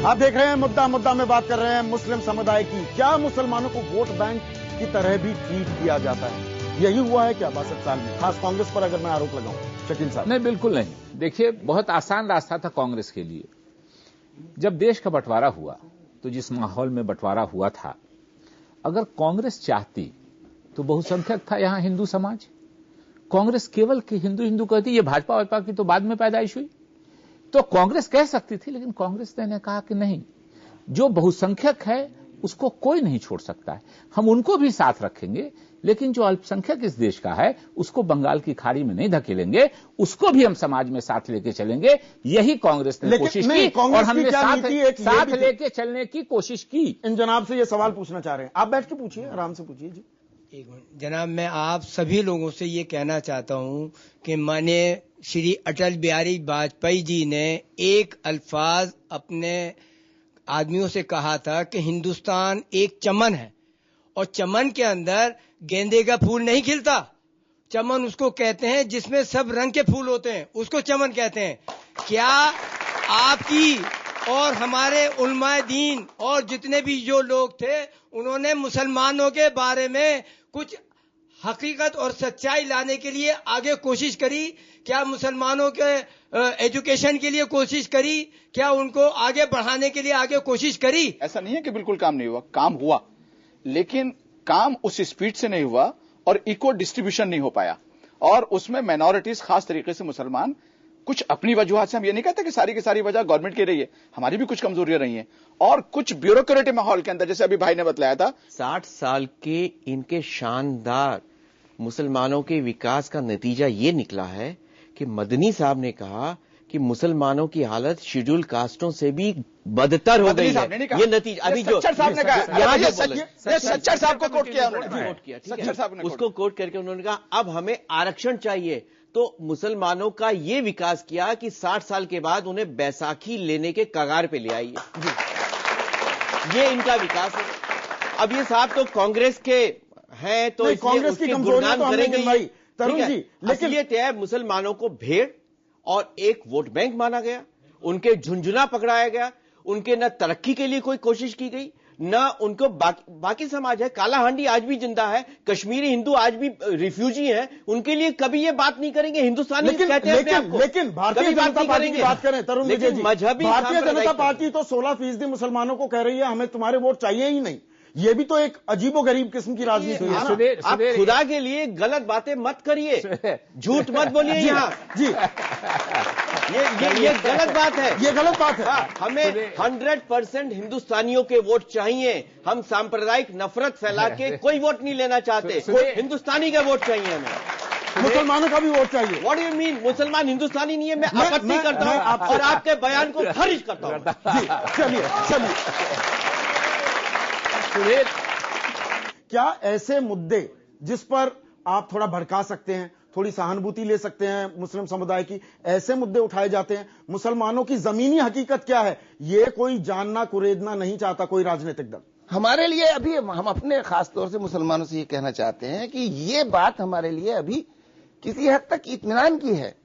आप देख रहे हैं मुद्दा मुद्दा में बात कर रहे हैं मुस्लिम समुदाय की। क्या मुसलमानों को वोट बैंक की तरह भी ट्रीट किया जाता है? यही हुआ है क्या 62 साल में, खास कांग्रेस पर अगर मैं आरोप लगाऊं शकील साहब? नहीं, बिल्कुल नहीं। देखिए, बहुत आसान रास्ता था कांग्रेस के लिए। जब देश का बंटवारा हुआ तो जिस माहौल में बंटवारा हुआ था, अगर कांग्रेस चाहती तो बहुसंख्यक था यहां हिंदू समाज। कांग्रेस केवल कि हिंदू हिंदू कहती, ये भाजपा की तो बाद में पैदाइश हुई। तो कांग्रेस कह सकती थी, लेकिन कांग्रेस ने कहा कि नहीं, जो बहुसंख्यक है उसको कोई नहीं छोड़ सकता है। हम उनको भी साथ रखेंगे, लेकिन जो अल्पसंख्यक इस देश का है उसको बंगाल की खाड़ी में नहीं धकेलेंगे, उसको भी हम समाज में साथ लेके चलेंगे। यही कांग्रेस ने कोशिश की और हमने साथ लेके चलने की कोशिश की। इन जनाब से ये सवाल पूछना चाह रहे हैं, आप बैठ के पूछिए, आराम से पूछिए जी। एक मिनट जनाब, मैं आप सभी लोगों से ये कहना चाहता हूं कि मैंने श्री अटल बिहारी वाजपेयी जी ने एक अल्फाज अपने आदमियों से कहा था कि हिंदुस्तान एक चमन है और चमन के अंदर गेंदे का फूल नहीं खिलता। चमन उसको कहते हैं जिसमें सब रंग के फूल होते हैं, उसको चमन कहते हैं। क्या आपकी और हमारे उलमाए दीन और जितने भी जो लोग थे, उन्होंने मुसलमानों के बारे में कुछ हकीकत और सच्चाई लाने के लिए आगे कोशिश करी? क्या मुसलमानों के एजुकेशन के लिए कोशिश करी? क्या उनको आगे बढ़ाने के लिए आगे कोशिश करी? ऐसा नहीं है कि बिल्कुल काम नहीं हुआ, काम हुआ, लेकिन काम उस स्पीड से नहीं हुआ और इक्वल डिस्ट्रीब्यूशन नहीं हो पाया। और उसमें माइनॉरिटीज, खास तरीके से मुसलमान, कुछ अपनी वजूहत से, हम ये नहीं कहते कि सारी की सारी वजह गवर्नमेंट की रही है, हमारी भी कुछ कमजोरियां रही हैं, और कुछ ब्यूरोक्रेटिक माहौल के अंदर, जैसे अभी भाई ने बतलाया था, 60 साल के इनके शानदार मुसलमानों के विकास का नतीजा ये निकला है कि मदनी साहब ने कहा कि मुसलमानों की हालत शेड्यूल कास्टों से भी बदतर हो गई है। ये नतीजा अभी जो सच्चर साहब ने कहा, यहाँ जो सच्चर साहब को कोट किया उन्होंने, सच्चर साहब ने उसको कोट करके उन्होंने कहा अब हमें आरक्षण चाहिए। तो मुसलमानों का ये विकास किया कि 60 साल के बाद उन्हें बैसाखी लेने के कगार पे ले आई है। ये इनका विकास है। अब ये साहब तो कांग्रेस के हैं, तो कांग्रेस की कमजोरियां तो करेंगे भाई तरुण जी, लेकिन ये तय मुसलमानों को भेड़ और एक वोट बैंक माना गया, उनके झुंझुना पकड़ाया गया, उनके न तरक्की के लिए कोई कोशिश की गई, न उनको बाकी समाज है। काला हांडी आज भी जिंदा है, कश्मीरी हिंदू आज भी रिफ्यूजी हैं, उनके लिए कभी ये बात नहीं करेंगे। हिंदुस्तानी कहते हैं लेकिन भारतीय जनता पार्टी की बात करें तरुण विजय जी, मजहबी भारतीय जनता पार्टी तो 16% मुसलमानों को कह रही है हमें तुम्हारे वोट चाहिए ही नहीं। ये भी तो एक अजीबोगरीब किस्म की राजनीति है ना। आप खुदा के लिए गलत बातें मत करिए, झूठ मत बोलिए यहाँ जी। ये गलत बात है, ये गलत बात है। हमें 100% हिंदुस्तानियों के वोट चाहिए। हम सांप्रदायिक नफरत फैला के कोई वोट नहीं लेना चाहते, हिंदुस्तानी का वोट चाहिए हमें। मुसलमानों का भी वोट चाहिए। What do you mean? मुसलमान हिंदुस्तानी नहीं है? मैं आपत्ति करता हूं और आपके बयान को खारिज करता हूं। जी चलिए क्या ऐसे मुद्दे जिस पर आप थोड़ा भड़का सकते हैं, थोड़ी सहानुभूति ले सकते हैं मुस्लिम समुदाय की, ऐसे मुद्दे उठाए जाते हैं? मुसलमानों की जमीनी हकीकत क्या है, ये कोई जानना कुरेदना नहीं चाहता कोई राजनीतिक दल। हमारे लिए अभी हम अपने खास तौर से मुसलमानों से ये कहना चाहते हैं कि ये बात हमारे लिए अभी किसी हद तक इत्मीनान की है